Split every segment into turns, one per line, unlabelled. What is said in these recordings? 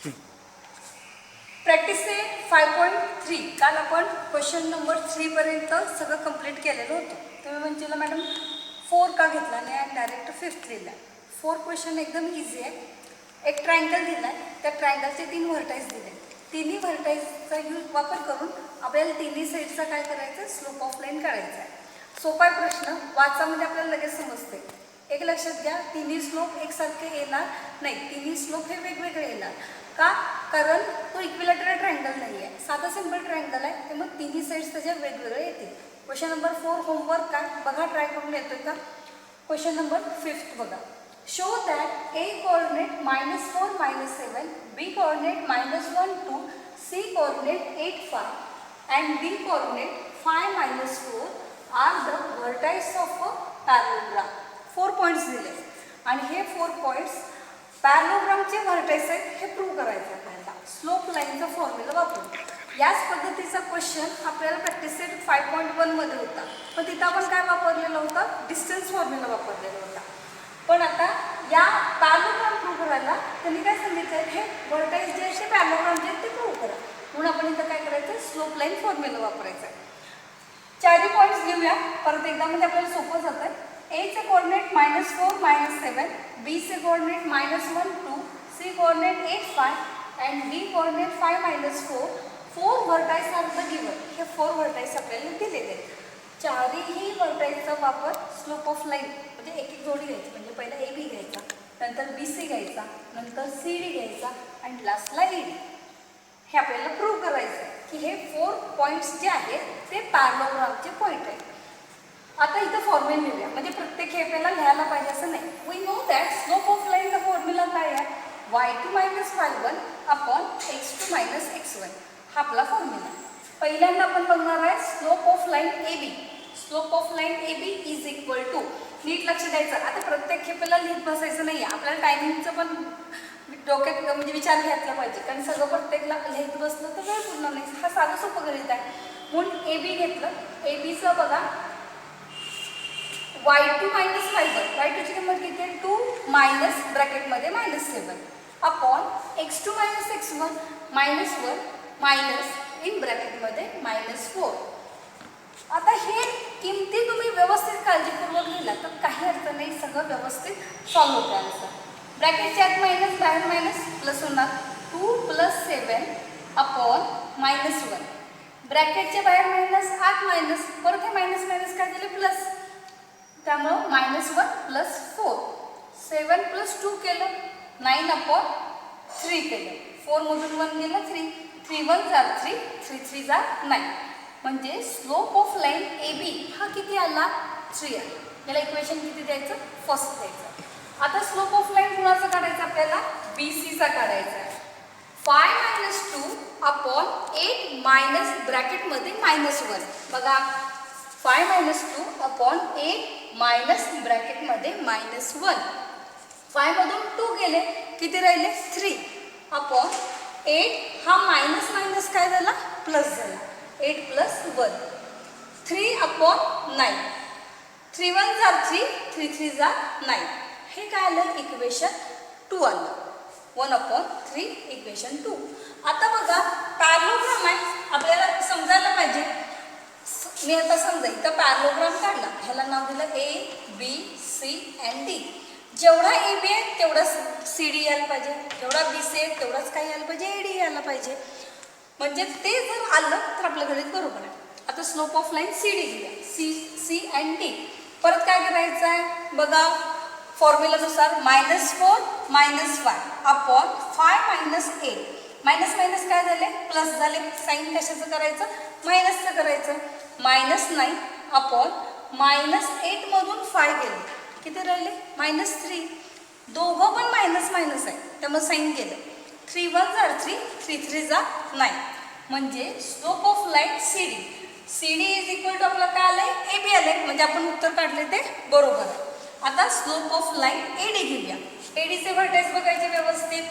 Practice से 5.3 काल आपण question number 3 पर्यंत सगळं कंप्लीट केलेलं होतं. तुम्ही म्हणतील मॅडम 4 का घेतला नाही डायरेक्ट 5th लिहिला. 4 क्वेश्चन एकदम इझी आहे. एक ट्रायंगल दिला आहे, त्या ट्रायंगलचे 3 व्हर्टाईज दिले. तिन्ही व्हर्टाईजचा वापर करून आपल्याला तिन्ही साईडचा काय करायचं, स्लोप ऑफ लाईन काढायचा आहे. सोपा प्रश्न, वाचामध्ये आपल्याला लगेच समजते. एक लक्षात घ्या, तिन्ही स्लोप एकसारखे येणार नाही, तिन्ही स्लोप हे वेगवेगळे येणार. का? कारण तो इक्विलॅटरल ट्रायंगल नाही आहे, साधा सिंपल ट्रायंगल आहे, ते मग तिन्ही साईड्स त्याच्या वेगवेगळे येतील. क्वेश्चन नंबर 4 होमवर्क काय बघा, ट्राय करून येतोय का. क्वेश्चन नंबर 5 बघा. Show that A coordinate -4 -7, B coordinate -1 2, C coordinate 8 5 and D coordinate 5 -4 are the vertices of a parallelogram. 4 points दिले आणि हे 4 पॉइंट्स पॅरलोग्रामचे व्हर्टाईस आहेत हे प्रूव्ह करायचं आहे आपल्याला स्लोप लाईनचा फॉर्म्युला वापरून. याच पद्धतीचा क्वेश्चन आपल्याला प्रॅक्टिस सेट 5.1 मध्ये होता, पण तिथं आपण काय वापरलेला होता, डिस्टन्स फॉर्म्युला वापरलेला होता. पण आता या पॅरलोग्राम प्रूव्ह करायला त्यांनी काय सांगितलं, हे व्हर्टाईस जे असे पॅरलोग्रामचे आहेत ते प्रूव्ह करा. म्हणून आपण इथं काय करायचं, स्लोप लाईन फॉर्म्युला वापरायचा आहे. चारही पॉईंट्स लिहूया परत एकदा, म्हणजे आपल्याला सोपं जातं आहे. A चे कोऑर्डिनेट -4 -7, B चे coordinate -1 2, C coordinate 8 5 and D coordinate 5 -4. 4 vertices are the given. हे 4 व्हर्टाईस आपल्याला दिलेले आहेत. चारही व्हर्टाईसचा वापर स्लोप ऑफ लाईन म्हणजे एक एक जोडी घ्यायची, म्हणजे पहिला AB घ्यायचा, नंतर BC घ्यायचा, नंतर CD घ्यायचा आणि लास्टला AD. हे आपल्याला प्रूव्ह करायचं आहे की हे 4 पॉईंट्स जे आहेत ते पॅरलोग्रामचे पॉईंट आहेत. आता इथं फॉर्म्युला लिहूया, म्हणजे प्रत्येक हे आपल्याला लिहायला पाहिजे असं नाही. We know that slope of लाईनचा फॉर्म्युला काय आहे, y2 - y1 upon x2 - x1. हा आपला फॉर्म्युला. पहिल्यांदा आपण बघणार आहे slope of line AB. Slope of line AB is equal to, नीट लक्ष द्यायचं. आता प्रत्येक खेपेला लिहित बसायचं नाही आहे, आपल्याला टायमिंगचं पण डोक्यात म्हणजे विचार घेतला पाहिजे, कारण सगळं प्रत्येकला लिहित बसलं तर वेळ पूर्ण नाही. हा साधं सोपं गणित आहे. म्हणून AB घेतलं. ABचं बघा y2 - y1, y2 ची किंमत किती आहे, 2 मायनस ब्रॅकेटमध्ये -7 upon x2 - x1 -1 minus in ब्रॅकेटमध्ये -4. आता हे किमती तुम्ही व्यवस्थित काळजीपूर्वक लिहिला तर काही अर्थ नाही, सगळं व्यवस्थित सॉल्व्ह होतं आन्सर. ब्रॅकेटच्या आत मायनस बाहेर मायनस प्लस होणार, 2 + 7 अपॉन -1. ब्रॅकेटच्या बाहेर मायनस आत मायनस, परत हे मायनस मायनस काय दिले प्लस, त्यामुळं -1 + 4. 7 + 2 केलं, 9 अपॉन 3 केलं, 4 मधून 1 गेलं 3, 3 1 = 3, 3 3 = 9. म्हणजे स्लोप ऑफ लाईन AB हा किती आला, 3 आला. याला इक्वेशन किती द्यायचं, फर्स्ट द्यायचं. आता स्लोप ऑफ लाईन कुणाचा काढायचा आपल्याला, BCचा काढायचा आहे. 5 - 2 अपॉन 8 मायनस ब्रॅकेटमध्ये -1. बघा 5 - 2 अपॉन 8 मायनस ब्रॅकेटमध्ये -1. 5 मधून 2 गेले, किती राहिले 3 अपॉन 8. हा मायनस मायनस काय झाला, प्लस झाला, 8 + 1, 3 अपॉन 9. 3 1 = 3, 3 3 = 9. हे काय आलं, इक्वेशन 2 आलं. 1/3 इक्वेशन 2. आता बघा पॅरलोग्राम आहे, आपल्याला समजायला पाहिजे. मी आता समजा इथं पॅरलोग्राम काढला, ह्याला नाव दिलं A B C and D. जेवढा AB आहे तेवढाच CD यायला पाहिजे, जेवढा BC आहे तेवढाच काय यायला पाहिजे, AD यायला पाहिजे. म्हणजे ते जर आलं तर आपलं गणित बरोबर आहे. आता स्लोप ऑफ लाईन CD घेऊया, C and D. परत काय करायचं आहे बघा, फॉर्म्युलानुसार -4 - 5 अपॉन 5 - 8. मायनस मायनस काय झाले, प्लस झाले. साईन कशाचं करायचं, मायनसचं करायचं. -9 अपॉन -8 मधून 5 गेले, किती राहिले -3. दोघं पण मायनस मायनस आहे, त्यामुळे साईन गेलं. 3 1 = 3, 3 3 = 9. म्हणजे slope of line CD is equal to आपलं काय आलंय, AB आलंय, म्हणजे आपण उत्तर काढले ते बरोबर आहे. आता स्लोप ऑफ लाईन AD घेऊया. ADचे व्हर्टेक्स बघायचे व्यवस्थित.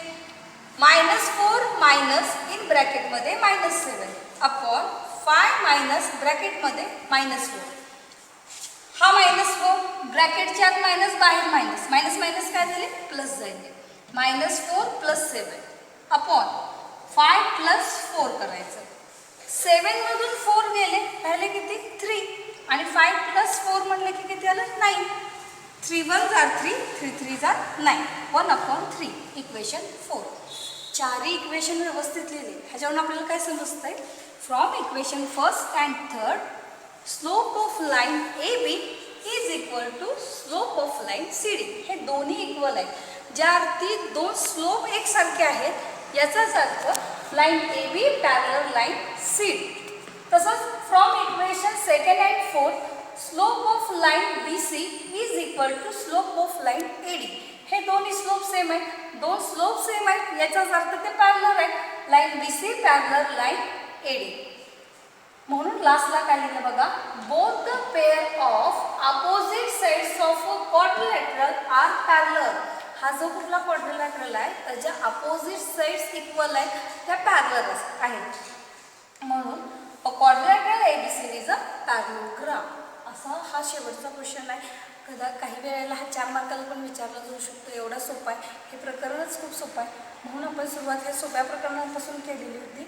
-4 मायनस इन ब्रॅकेटमध्ये -7 अपॉन 5 मायनस ब्रॅकेटमध्ये -4. हा -4 ब्रॅकेटच्या आत मायनस बाहेर मायनस, मायनस मायनस काय झाले, प्लस जाईल. -4 + 7 अपॉन 5 प्लस 4 करायचं. 7 मधून 4 गेले राहिले किती 3 आणि 5 प्लस 4 म्हणलं की किती आलं 9. 3 1 जार 3 3 3 जार 9 1/3 इक्वेशन 4. चारही इक्वेशन व्यवस्थित लिहिले. ह्याच्यावरून आपल्याला काय समजतंय from equation first and third slope of line A B is equal to slope of line C D. हे दोन्ही इक्वल आहेत. ज्या अर्थी दोन स्लोप एकसारखे आहेत याचाच अर्थ line A B parallel line C D. तसंच from equation second and fourth slope of line B C is equal to slope of line A D. हे दोन्ही स्लोप सेम आहेत. दोन स्लोप सेम आहेत याचाच अर्थ ते पॅरलर आहेत. Line B C parallel line A D. म्हणून लास्टला काय लिहिलं बघा both the pair of opposite sides of a quadrilateral are parallel. हा जो कुठला क्वाड्रिलॅटरल आहे त्याच्या अपोजिट साइड्स इक्वल आहेत त्या पॅरलर आहेत. म्हणून a quadrilateral ABCD is a parallelogram. असा हा शेवटचा क्वेश्चन आहे. काही वेळेला हा 4 मार्काला पण विचारला जाऊ शकतो. एवढा सोपा आहे. हे प्रकरणच खूप सोपं आहे. म्हणून आपण सुरुवात ह्या सोप्या प्रकरणापासून केलेली होती.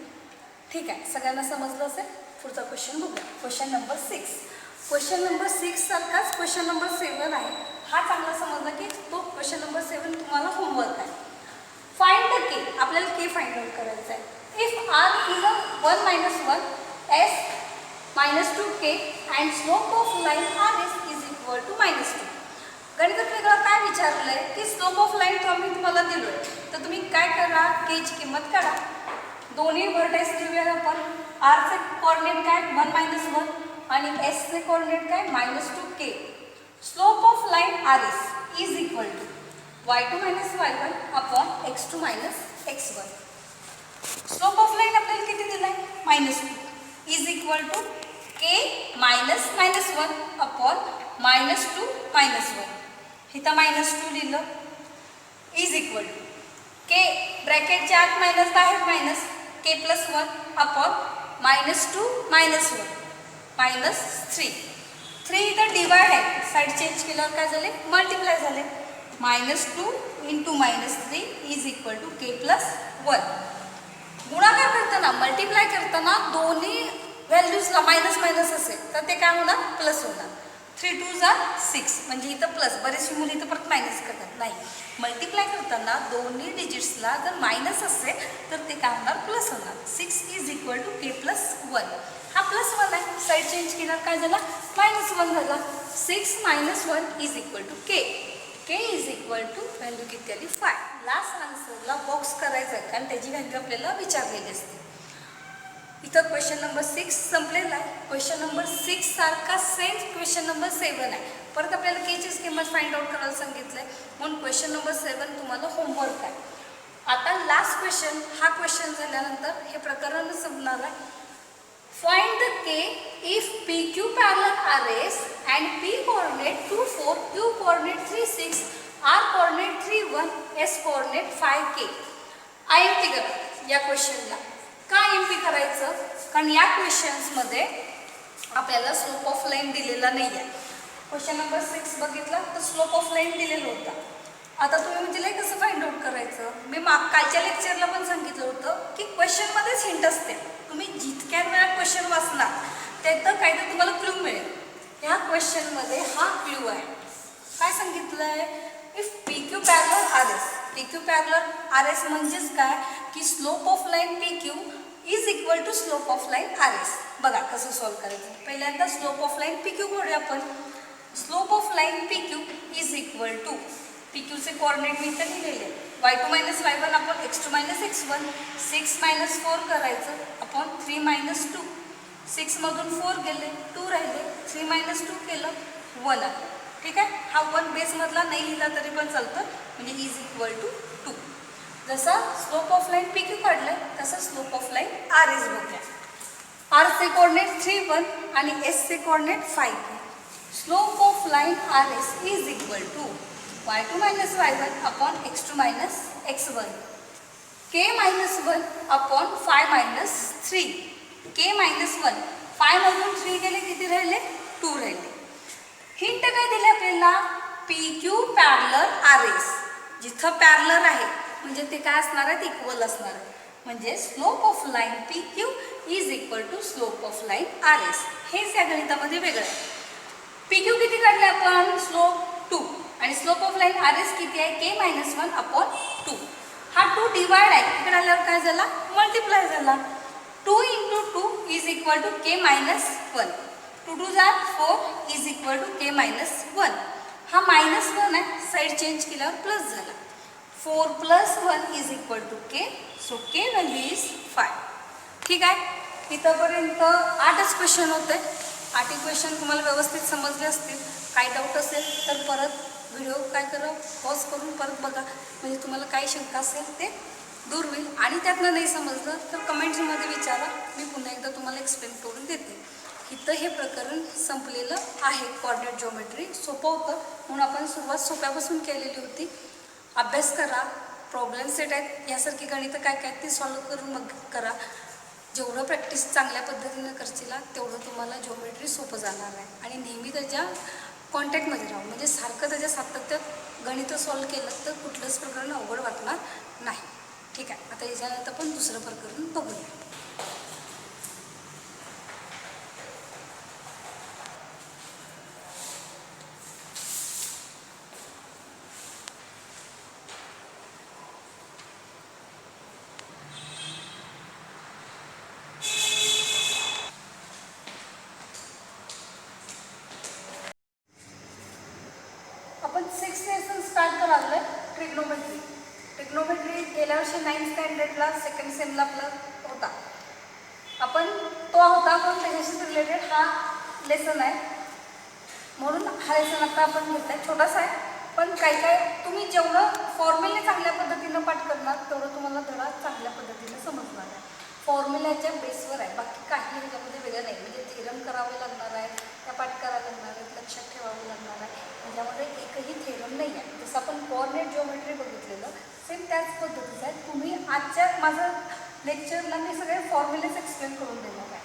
ठीक आहे, सगळ्यांना समजलं असेल. पुढचा क्वेश्चन बघूया. Question number 6. क्वेश्चन नंबर 6 सारखाच क्वेश्चन नंबर 7 आहे. हा चांगला समजला की तो क्वेश्चन नंबर 7 तुम्हाला होमवर्क आहे. Find the K. आपल्याला के फाइंड आउट करायचं आहे. If R is a 1 - 1 S -2k and slope of line R S is equal to -2. गणितात वेगळं काय विचारलं आहे की स्लोप ऑफ लाईन तो आम्ही तुम्हाला दिलो आहे. तर तुम्ही काय करा केची किंमत काढा. दोन्ही व्हर्टेक्स घेऊया आपण. आरचे कोऑर्डिनेट काय 1 - 1 आणि एसचे कोऑर्डिनेट काय -2k. Slope of line R S is equal to y2 - y1 upon x2 - x1. Slope of line आपल्याला किती दिला आहे -2 is equal to k -1 upon -2 - 1. इथं -2 लिहिलं इज इक्वल टू के ब्रॅकेटच्या आत मायनस बाहेर मायनस के प्लस 1 अपॉन -2 - 1 -3. 3 इथं डिवाइड आहे. साईड चेंज केल्यावर काय झाले मल्टिप्लाय झाले. -2 × -3 is equal to K plus 1. गुणाकार करताना मल्टिप्लाय करताना दोन्ही व्हॅल्यूजला मायनस मायनस असेल तर ते काय होणार प्लस होणार. 3 2 जार 6 म्हणजे इथं प्लस. बरेचशी मुली इथं परत मायनस करतात. नाही, मल्टिप्लाय करताना दोन्ही डिजिट्सला जर मायनस असेल तर ते काय होणार प्लस होणार. 6 is equal to K plus 1. हा प्लस 1 आहे. साईड चेंज केल्यावर काय झाला -1 झाला. 6 - 1 is equal to k. K is equal to value किती आली 5. लास्ट आन्सरला बॉक्स करायचा आहे कारण त्याची व्हॅल्यू आपल्याला विचारलेली असते. इथं क्वेश्चन नंबर 6 संपलेला आहे. क्वेश्चन नंबर 6 सारखा सेम क्वेश्चन नंबर 7 आहे. परत आपल्याला केचीच किंमत फाइंड आउट करायला सांगितलं आहे. म्हणून क्वेश्चन नंबर 7 तुम्हाला होमवर्क आहे. आता लास्ट क्वेश्चन. हा क्वेश्चन झाल्यानंतर हे प्रकरण संपणार आहे. Find the k if P Q parallel R S and P coordinate 2 4 Q coordinate 3 6 R coordinate 3 1 S coordinate 5 k. IMP करा या क्वेश्चनला. का IMP करायचं कारण या क्वेश्चन्समध्ये आपल्याला स्लोप ऑफ लाईन दिलेला नाही आहे. क्वेश्चन नंबर 6 बघितला तर स्लोप ऑफ लाईन दिलेलं होता. आता तुम्ही म्हणजे कसं फाइंड आउट करायचं. मी कालच्या लेक्चरला पण सांगितलं होतं की क्वेश्चनमध्येच हिंट असते. तुम्ही जितक्या वेळा क्वेश्चन वाचणार त्यात काहीतरी तुम्हाला क्लू मिळेल. ह्या क्वेश्चनमध्ये हा क्लू आहे. काय सांगितलं आहे if P Q parallel R S. P Q parallel R S म्हणजेच काय की slope of line P Q is equal to slope of line R S. बघा कसं सॉल्व करायचं. पहिल्यांदा slope of line P Q काढूया आपण. Slope of line P Q is equal to P क्यूचे कोऑर्डिनेट मी इथं लिहिलेले y2 - y1 upon x2 - x1. 6 - 4 करायचं अपॉन 3 - 2. 6 मधून 4 गेले 2 राहिले. 3 - 2 केलं 1 आलं. ठीक आहे. हा 1 बेसमधला नाही लिहिला तरी पण चालतं म्हणजे इज इक्वल टू 2. जसा slope of line P Q काढलं आहे तसं slope of line R S बघूया. आरचे कोऑर्डिनेट 3 1 आणि एसचे coordinate 5. Slope of line R S is equal to y2 - y1 upon x2 - x1. k - 1 upon 5 - 3. k - 1 5 मधून 3 गेले किती राहिले 2 राहिले. हिंट काय दिले आपल्याला P Q parallel R S. जिथं पॅरलर आहे म्हणजे ते काय असणार आहेत, इक्वल असणार आहे. म्हणजे slope of line P Q is equal to slope of line R S. हेच या गणितामध्ये वेगळं आहे. पी क्यू किती काढले आपण, स्लोप 2, आणि slope of line R S किती आहे, के मायनस 1/2. हा 2 डिवाइड आहे, इकडे आल्यावर काय झाला, मल्टिप्लाय झाला. 2 into 2 is equal to k minus 1. 2 2 जा 4 is equal to k minus 1. हा -1 आहे, साईड चेंज केल्यावर प्लस झाला. 4 + 1 is equal to k. So k value is 5. ठीक आहे. इथंपर्यंत 8च क्वेश्चन होते. 8ही क्वेश्चन तुम्हाला व्यवस्थित समजले असतील. काही डाऊट असेल तर परत व्हिडिओ काय करा, पॉज करून परत बघा, म्हणजे तुम्हाला काही शंका असेल ते दूर होईल. आणि त्यातनं नाही समजलं तर कमेंट्समध्ये विचारा, मी पुन्हा एकदा तुम्हाला एक्सप्लेन करून देते. इथं हे प्रकरण संपलेलं आहे. कोऑर्डिनेट जिओमेट्री सोपं होतं म्हणून आपण सुरुवात सोप्यापासून केलेली होती. अभ्यास करा, प्रॉब्लेम सेट आहेत, यासारखी गणितं काय काय ती सॉल्व्ह करून मग करा. जेवढं प्रॅक्टिस चांगल्या पद्धतीनं करशील तेवढं तुम्हाला जिओमेट्री सोपं जाणार आहे. आणि नेहमी त्याच्या कॉन्टॅक्टमध्ये राहून, म्हणजे सारखं त्याच्या सातत्यात गणितं सॉल्व्ह केलं तर कुठलंच प्रकरण अवघड वाटणार नाही. ठीक आहे. आता याच्यानंतर आपण दुसरं प्रकरण बघूया. आपण 6th लेसन स्टार्ट करायला ट्रिग्नोमेट्री. ट्रिग्नोमेट्री गेल्या वर्षी 9th स्टँडर्डला सेकंड सेमला आपला होता. आपण तो होता पण त्याच्याशी रिलेटेड हा लेसन आहे, म्हणून हा लेसन आता आपण घेत आहे. छोटासा आहे पण काही तुम्ही जेवढं फॉर्म्युले चांगल्या पद्धतीनं पाठ करणार तेवढं तुम्हाला धडा चांगल्या पद्धतीनं समजणार आहे. फॉर्म्युल्याच्या बेसवर आहे, बाकी काही ह्याच्यामध्ये वेगळं नाही. म्हणजे थेरम करावे लागणार आहे, त्या पाठ करायला लागणार आहेत, लक्षात ठेवावं लागणार आहे. त्याच्यामध्ये एकही थेरम नाही आहे. जसं आपण कोऑर्डिनेट जिओमेट्री बघितलेलं सेम त्याच पद्धतीचं आहे. तुम्ही आजच्या माझं लेक्चरला मी सगळे फॉर्म्युलेच एक्सप्लेन करून देणार आहे.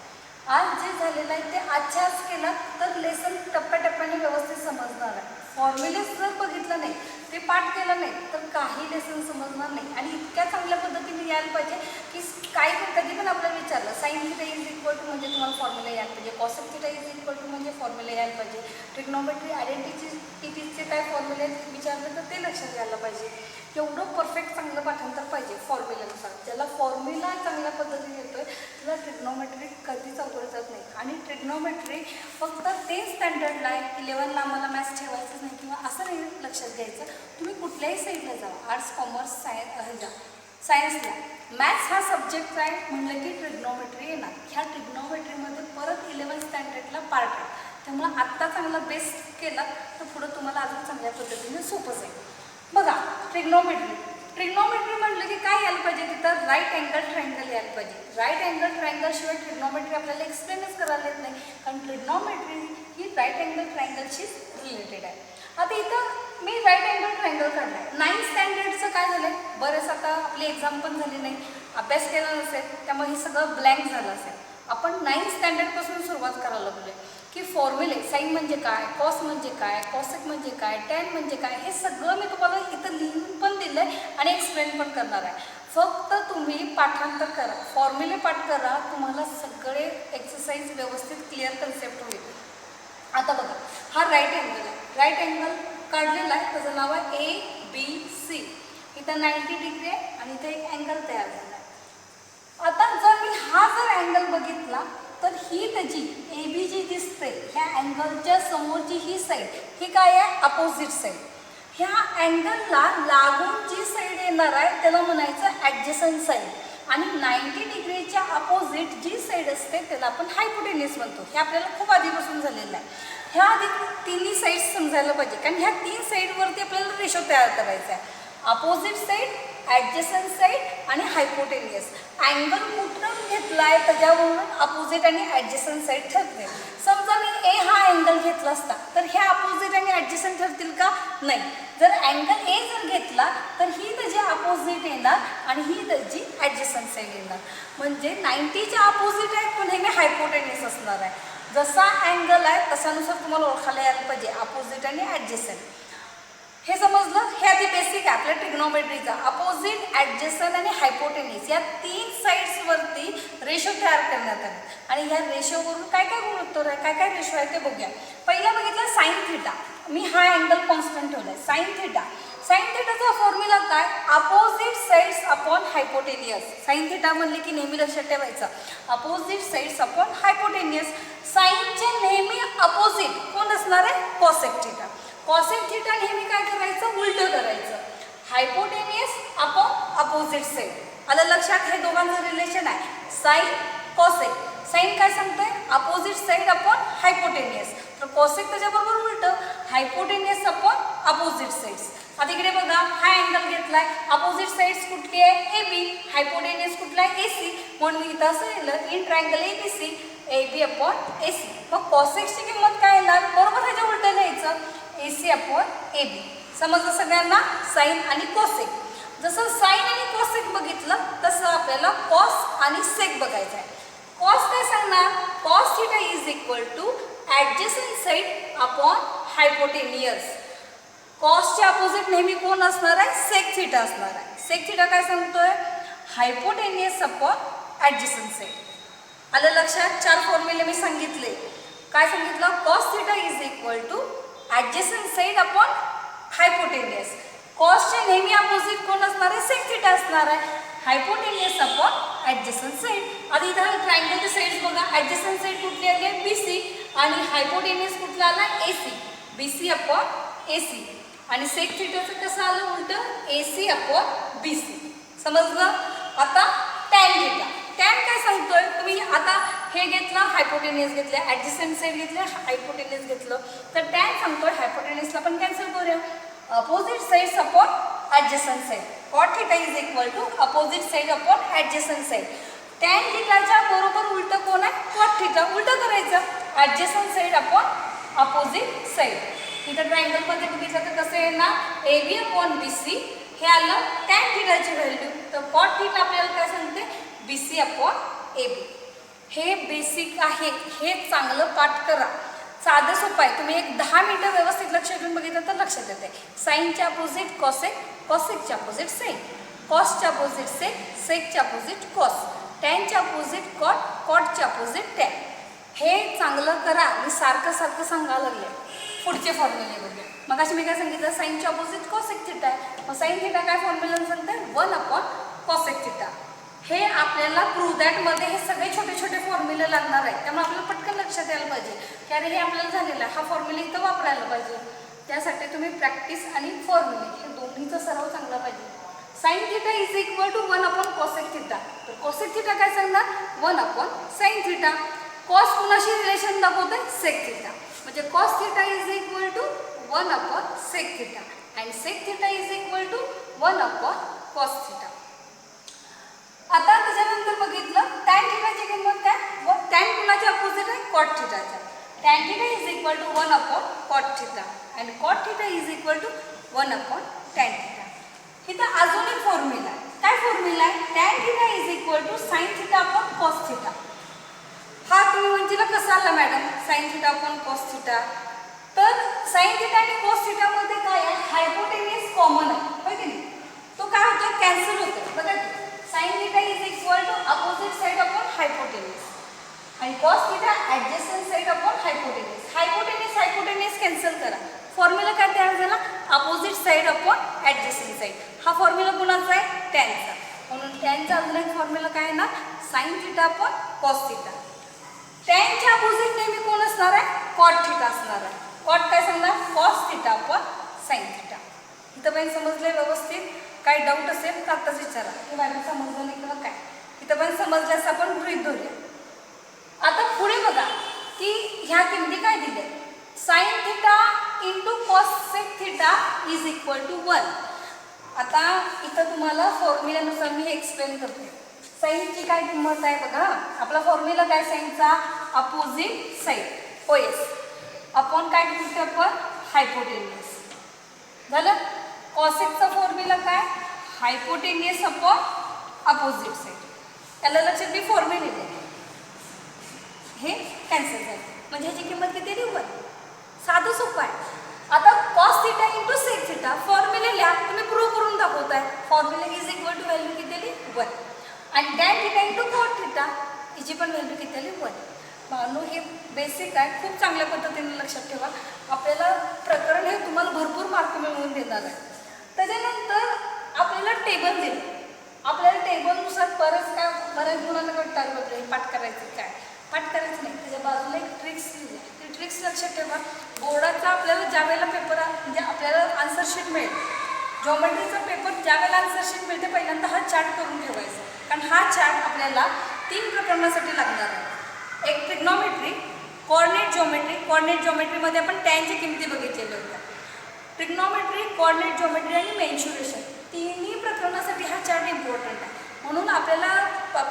आज जे झालेलं आहे ते आजच्या आज केलं तर लेसन टप्प्याटप्प्याने व्यवस्थित समजणार आहे. फॉर्म्युलेस जर बघितलं नाही, ते पाठ केलं नाही तर काही लेसन समजणार नाही. आणि इतक्या चांगल्या पद्धतीने यायला पाहिजे की काही कधी पण आपल्याला विचारलं sine theta is equal to म्हणजे तुम्हाला फॉर्म्युला यायला पाहिजे, cosec theta is equal to म्हणजे फॉर्म्युला यायला पाहिजे, ट्रिग्नोमेट्री आयडेंटिटीचे काय फॉर्म्युले विचारलं तर ते लक्षात यायला पाहिजे. एवढं परफेक्ट चांगलं पाठांतर पाहिजे फॉर्म्युल्यानुसार. ज्याला फॉर्म्युला चांगल्या पद्धतीने येतोय त्याला ट्रिग्नोमेट्री कधीच अवघड जात नाही. आणि ट्रिग्नोमेट्री फक्त 10th स्टँडर्डला आहे, 11ला आम्हाला मॅथ्स ठेवायचंच नाही किंवा असं नाही लक्षात घ्यायचं. तुम्ही कुठल्याही साईडला जावा, आर्ट्स कॉमर्स सायन्सला मॅथ्स हा सब्जेक्ट आहे म्हणलं की ट्रिग्नोमेट्री येणार. ह्या ट्रिग्नोमेट्रीमध्ये परत 11th स्टँडर्डला पार्ट आहे. त्यामुळं आत्ता चांगला बेस केला तर पुढं तुम्हाला अजून चांगल्या पद्धतीने सोपंच आहे. बघा ट्रिग्नोमेट्री म्हटलं की काय यायला पाहिजे, तिथं राईट अँगल ट्रायंगल यायला पाहिजे. राईट अँगल ट्रायंगल शिवाय ट्रिग्नोमेट्री आपल्याला एक्सप्लेनच करायला येत नाही, कारण ट्रिग्नोमेट्री ही राईट अँगल ट्रायंगलशी रिलेटेड आहे. आता इथं मी राईट अँगल ट्रायंगल काढला आहे. 9th स्टँडर्डचं काय झालं आहे, बरेच आता आपली एक्झाम पण झाली नाही, अभ्यास केला नसेल, त्यामुळे हे सगळं ब्लँक झालं असेल. आपण 9th स्टँडर्डपासून सुरुवात करायला लागलो की फॉर्म्युले, साईन म्हणजे काय, कॉस म्हणजे काय, कॉसेक म्हणजे काय, टॅन म्हणजे काय, हे सगळं मी तुम्हाला इथं लिहून पण दिलं आहे आणि एक्सप्लेन पण करणार आहे. फक्त तुम्ही पाठांतर करा, फॉर्म्युले पाठ करा, तुम्हाला सगळे एक्सरसाइज व्यवस्थित क्लिअर कन्सेप्ट होईल. आता बघा, हा राईट अँगल आहे. राईट अँगल काढलेला आहे, त्याचं नाव आहे ABC. इथं 90 डिग्री आहे आणि इथं एक अँगल तयार झाला आहे. आता जर मी हा अँगल बघितला तर ही त्याची AB जी दिसते, ह्या अँगलच्या समोरची ही साईड ही काय आहे, अपोजिट साईड. ह्या अँगलला लागून जी साईड येणार आहे त्याला म्हणायचं ॲडजसंट साईड. आणि 90 डिग्रीच्या अपोजिट जी साईड असते त्याला आपण हायपोटेन्यूस म्हणतो. हे आपल्याला खूप आधीपासून झालेलं आहे. ह्या आधी तिन्ही साईड्स समजायला पाहिजे, कारण ह्या 3 साईडवरती आपल्याला रेशो तयार करायचा आहे. अपोजिट साईड, ॲडजसंट साईड आणि हायपोटेनियस. अँगल कुठून घेतला आहे त्याच्यावरून अपोजिट आणि ॲडजसंट साईड ठरते. समजा मी ए हा अँगल घेतला असता तर ह्या अपोजिट आणि ॲडजसंट ठरतील का, नाही. जर अँगल ए जर घेतला तर ही त्याची अपोजिट येणार आणि ही त्याची ॲडजसंट साईड येणार. म्हणजे 90च्या अपोजिट आहे पण हे हायपोटेनियस असणार आहे. जसा अँगल आहे तशानुसार तुम्हाला ओळखायला यायला पाहिजे अपोजिट आणि ॲडजसंट. हे समजलं. हे आधी बेसिक आहे आपल्या ट्रिग्नोमेट्रीचा. अपोजिट, ॲडजसंट आणि हायपोटेन्यूज या 3 साईड्सवरती रेशो तयार करण्यात आले आणि ह्या रेशोवरून काय काय गुणोत्तर आहे, काय काय रेशो आहे ते बघूया. पहिला बघितलं साइन थिटा. मी हा अँगल कॉन्स्टंट ठेवला आहे. Sine theta. साइन थिटाचा फॉर्म्युला काय? Opposite sides upon hypotenuse. Sine theta म्हणले की नेहमी लक्षात ठेवायचं अपोजिट साईड्स अपॉन हायपोटेनियस. साइनचे नेहमी अपोजिट कोण असणार आहे? Cosec theta. कॉसेक थिटा नेहमी काय करायचं? उलटं करायचं. Hypotenuse upon opposite side. आलं लक्षात? हे दोघांचं रिलेशन आहे साइन कॉसेक. साइन काय सांगतोय? Opposite side upon hypotenuse. तर कॉसेक त्याच्याबरोबर उलटं हायपोटेनियस अपॉन अपोजिट साईड्स. आता इकडे बघा हा अँगल घेतलाय. अपोजिट साईड्स कुठली आहे? A B. हायपोटेनियस कुठला आहे? A C. म्हणून मी इथं असं लिहिलं in triangle A B C A B upon A C. मग कॉसेक्सची किंमत काय येणार? बरोबर ह्याच्या उलटं लिहायचं ए सी अपॉन ए बी. समजलं सगळ्यांना? साइन आणि कॉसेक. जसं साइन आणि कॉसेक बघितलं तसं आपल्याला कॉस आणि सेक बघायचं आहे. कॉस काय सांगणार? Cos theta is equal to adjacent side upon hypotenuse. कॉसच्या अपोजिट नेहमी कोण असणार आहे? सेक थिटा असणार आहे. सेक थिटा काय सांगतोय? Hypotenuse upon adjacent side. आलं लक्षात? 4 फॉर्म्युले मी सांगितले. काय सांगितलं? Cos theta is equal to adjacent side upon hypotenuse. कॉसचे नेहमी अपोजिट कोण असणार आहे? सेक थिटा असणार आहे. Hypotenuse upon adjacent side. आता इथं ट्रायंगलचे साईड्स बघा. ॲडजसंट साईड कुठली आली आहे? B C. आणि हायपोटेनियस कुठला आला? ए C. B C upon A C. आणि सेक थिटाचं कसं आलं उलटं? ए सी अपॉन बी सी. समजलं? आता टॅन थिटा. टॅन काय सांगतोय? तुम्ही आता हे घेतलं हायपोटेनियस घेतलं, ॲडजसंट साईड घेतलं, हायपोटेनियस घेतलं, तर टॅन सांगतोय हायपोटेनियसला पण कॅन्सल करूया. Opposite sides upon adjacent side. Cot theta is equal to opposite side upon adjacent side. Tan थिटाच्या बरोबर उलटं कोण आहे? Cot theta. उलटं करायचं adjacent side upon opposite side. इथं ट्रायंगलमध्ये बघितलं तर कसं येणार? A B upon B C. हे आलं टॅन थिटाची व्हॅल्यू. तर कॉट थिटा आपल्याला काय सांगते? B C upon A B. हे बेसिक आहे. हे चांगलं पाठ करा. साधं सोपं आहे. तुम्ही एक 10 मिनिटं व्यवस्थित लक्ष ठेवून बघितलं तर लक्षात येते. साईनच्या अपोजिट कॉसेक, कॉसेकच्या अपोजिट सेक, कॉसच्या अपोजिट सेक, सेकच्या अपोजिट कॉस, टॅनच्या अपोजिट कॉट, कॉटच्या अपोजिट टॅन. हे चांगलं करा. मी सारखं सारखं सांगायला लागले. पुढचे फॉर्म्युले बघूया. मग अशी मी काय सांगितलं? साईनच्या अपोजिट कॉसेक थिटा आहे. मग साईन थिटा काय फॉर्म्युला सांगते? 1 अपॉन कॉसेक थिटा. हे आपल्याला प्रूव्ह दॅटमध्ये हे सगळे छोटे छोटे फॉर्म्युले लागणार आहेत. त्यामुळे आपल्याला पटकन लक्षात यायला पाहिजे की अरे हे आपल्याला झालेलं आहे. हा फॉर्म्युला इथं वापरायला पाहिजे. त्यासाठी तुम्ही प्रॅक्टिस आणि फॉर्म्युले हे दोन्हीचा सराव चांगला पाहिजे. Sine theta is equal to 1 upon cosec theta. तर कॉसेक थिटा काय सांगणार? 1 अपॉन साइन थिटा. कॉस कुणाशी रिलेशन दाखवते? Sec theta. म्हणजे cos theta is equal to 1 upon sec theta and sec theta is equal to 1 upon cos theta. आता त्याच्यानंतर बघितलं tan थिटाची किंमत काय? व टॅन कुणाच्या अपोजिट आहे? कॉट थिटाच्या. Tan theta is equal to 1 upon cot theta and cot theta is equal to 1 upon tan theta. इथं अजून एक फॉर्म्युला आहे. काय फॉर्म्युला आहे? Tan theta is equal to sine theta upon cos theta. हा तुम्ही म्हणतील कसा आला madam sine theta upon cos theta? तर साइन थिटा आणि कॉस थिटामध्ये काय आहे? हायपोटेनियस कॉमन आहे, होय की नाही? तो काय होतो? कॅन्सल होतो. बघा sine theta is equal to opposite side upon hypotenuse आणि cos theta adjacent side upon hypotenuse. Hypotenuse hypotenuse cancel करा. फॉर्म्युला काय तयार झाला? Opposite side upon adjacent side. हा फॉर्म्युला कुणाचा आहे? टॅनचा. म्हणून टॅनचा अजून एक फॉर्म्युला काय आहे ना? Sine theta upon cos theta. टॅनच्या अपोजिट नेहमी कोण असणार आहे? कॉट थिटा असणार आहे. कॉट काय सांगणार? Cos theta upon sine theta. इथं पण समजले व्यवस्थित? काय डाऊट असेल तर आत्ताच विचारा की मॅडम समजलं नाही किंवा काय. इथं पण समजलं असं आपण गृहीत धरूया. आता पुढे बघा की ह्या किमती काय दिल्या? Sine theta into cosec theta is equal to 1. आता इथं तुम्हाला फॉर्म्युल्यानुसार मी हे एक्सप्लेन करते. साइनची काय किंमत आहे बघा. आपला फॉर्म्युला काय साइनचा? Opposite side O S upon काय घेतलं आपण? हायपोटेनियस. झालं. कॉसेकचा फॉर्म्युला काय? Hypotenuse upon opposite side. याला लक्षात मी फॉर्म्युले दिले. हे कॅन्सल झालं म्हणजे ह्याची किंमत किती? 1. साधं सोपं आहे. आता cos theta into sec theta formula लिहा, तुम्ही प्रूव्ह करून दाखवताय. Formula is equal to value किती आली 1 आणि tan theta into cot theta हिची पण व्हॅल्यू किती आली 1. म्हणून हे बेसिक आहे, खूप चांगल्या पद्धतीने लक्षात ठेवा. आपल्याला प्रकरण हे तुम्हाला भरपूर मार्क मिळवून देणार आहे. त्याच्यानंतर आपल्याला टेबल दिलं. आपल्याला टेबलनुसार बऱ्याच मुलांना वाटतं बापरे हे पाठ करायचं काय, पाठ करायचं नाही. त्याच्या बाजूला एक ट्रिक्स लिहिली आहे, ती ट्रिक्स लक्षात ठेवा. बोर्डाचा आपल्याला ज्या वेळेला पेपर म्हणजे आपल्याला आन्सर शीट मिळेल, जॉमेट्रीचा पेपर ज्या वेळेला आन्सर शीट मिळते पहिल्यांदा हा चार्ट करून ठेवायचा. कारण हा चार्ट आपल्याला 3 प्रकरणासाठी लागणार आहे. एक ट्रिग्नॉमेट्री, कोऑर्डिनेट जॉमेट्रीमध्ये आपण टॅनच्या किमती बघितलेल्या होत्या. ट्रिग्नॉमेट्री, कोऑर्डिनेट जॉमेट्री आणि मेन्शुरेशन तिन्ही प्रकरणासाठी हा चार्ट इम्पॉर्टंट आहे. म्हणून आपल्याला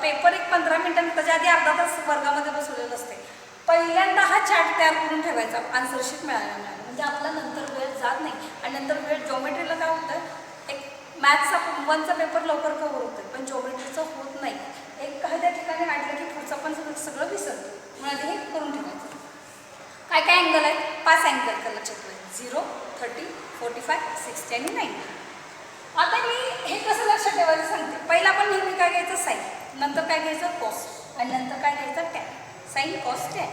पेपर एक 15 मिनिटांनी त्याच्या आधी अर्धा तास वर्गामध्ये बसवलेलं असते. पहिल्यांदा हा चार्ट तयार करून ठेवायचा आन्सर शीट मिळाला म्हणजे आपला नंतर वेळ जात नाही. आणि नंतर वेळ जॉमेट्रीला काय होतं, एक मॅथ्सचा 1चा पेपर लवकर कव्हर होतं पण जॉमेट्रीचं होत नाही. एक काही त्या ठिकाणी वाटलं की पुढचं पण सगळं विसरतो. म्हणून हे करून ठेवायचं. काय काय अँगल आहेत, 5 अँगल का लक्षात ठेवायचं, 0, 30, 45, 60 आणि 90. आता मी हे कसं लक्षात ठेवायचं सांगते. पहिला आपण नेहमी काय घ्यायचं साईन, नंतर काय घ्यायचं कॉस आणि नंतर काय घ्यायचं टॅन. Sine cos tan.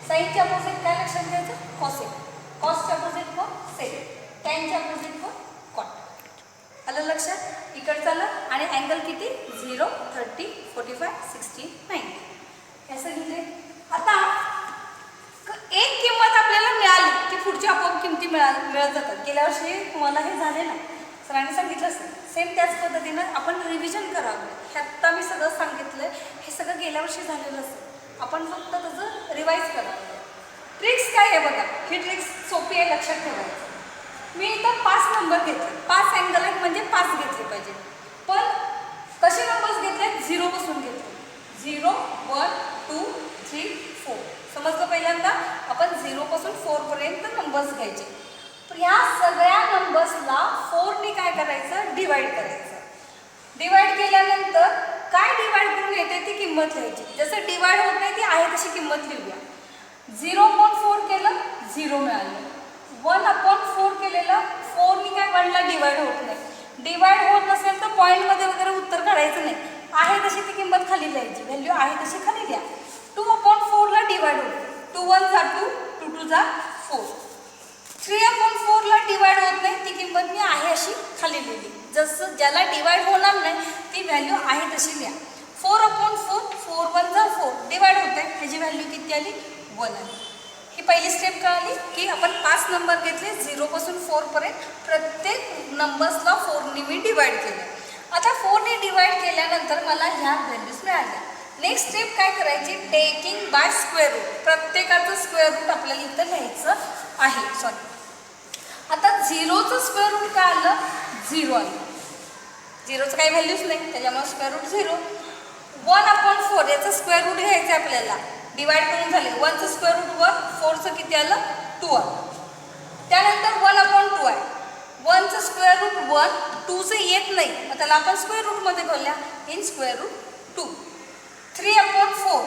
साईनच्या अपोजिट काय लक्षात घ्यायचं कॉसेक, कॉसच्या अपोजिट सेक, टॅनच्या अपोजिट कॉट. आलं लक्षात, इकडचं आलं. आणि अँगल किती 0, 30, 45, 60, 90 असं लिहिले. आता एक किंमत आपल्याला मिळाली की पुढची आपोआप किमती मिळत जातात. गेल्या वर्षी तुम्हाला हे झाले ना, सरांनी सांगितलं असेल. सेम त्याच पद्धतीनं आपण रिव्हिजन करावं. हे आत्ता मी सगळं सांगितलं, हे सगळं गेल्या वर्षी झालेलं असेल. आपण फक्त त्याचं रिवाईज करावं. ट्रिक्स काय आहे बघा, ही ट्रिक्स सोपी आहे, लक्षात ठेवायचं. मी इथं 5 नंबर घेतले, 5 अँगल आहेत म्हणजे 5 घेतले पाहिजे. पण कसे नंबर्स घेतले, 0 पासून घेतले. 0, 1, 2, 3, 4 समजलं. पहिल्यांदा आपण 0 पासून 4 पर्यंत नंबर्स घ्यायचे. तर ह्या सगळ्या नंबर्सला 4ने काय करायचं, डिवाइड करायचं. डिवाइड केल्यानंतर काय डिवाइड करून येते ती किंमत लिहायची. जसं डिवाइड होत नाही ती आहे तशी किंमत लिहूया. 0/4 केलं 0 मिळालं. 1/4 केलेलं 4ने काय 1ला डिवाइड होत नाही. डिवाइड होत नसेल तर पॉईंटमध्ये वगैरे उत्तर काढायचं नाही, आहे तशी ती किंमत खाली लिहायची. व्हॅल्यू आहे तशी खाली लिहा. 2/4ला डिवाइड होते. 2 1 जा 2, 2 2 जा 4. 3/4ला डिवाइड होत नाही, ती किंमत मी आहे अशी खाली लिहिली. जसं ज्याला डिवाइड होणार नाही ती व्हॅल्यू आहे तशी लिहा. 4/4, 4 1 जा 4 डिवाइड होते, ह्याची व्हॅल्यू किती आली 1 आली. ही पहिली स्टेप कळाली की आपण 5 नंबर घेतले 0 पासून 4 पर्यंत. प्रत्येक नंबर्सला 4ने मी डिवाइड केलं. आता 4ने डिवाइड केल्यानंतर मला ह्या व्हॅल्यूज मिळाल्या. नेक्स्ट स्टेप काय करायची, टेकिंग बाय स्क्वेअर रूट. प्रत्येकाचं स्क्वेअर रूट आपल्याला इथं लिहायचं आहे. सॉरी, आता 0चं स्क्वेअर रूट काय आलं 0 आलं. 0चं काही व्हॅल्यूच नाही त्याच्यामुळे स्क्वेअर रूट 0. 1/4 याचं स्क्वेअर रूट घ्यायचं आहे आपल्याला. डिवाइड करून झाले. 1चं स्क्वेअर रूट 1, 4चं किती आलं 2 आलं. त्यानंतर 1/2 आहे. 1चं स्क्वेअर रूट 1, 2चं येत नाही मग त्याला आपण स्क्वेअर रूटमध्ये घालूया इन स्क्वेअर रूट 2. 3/4,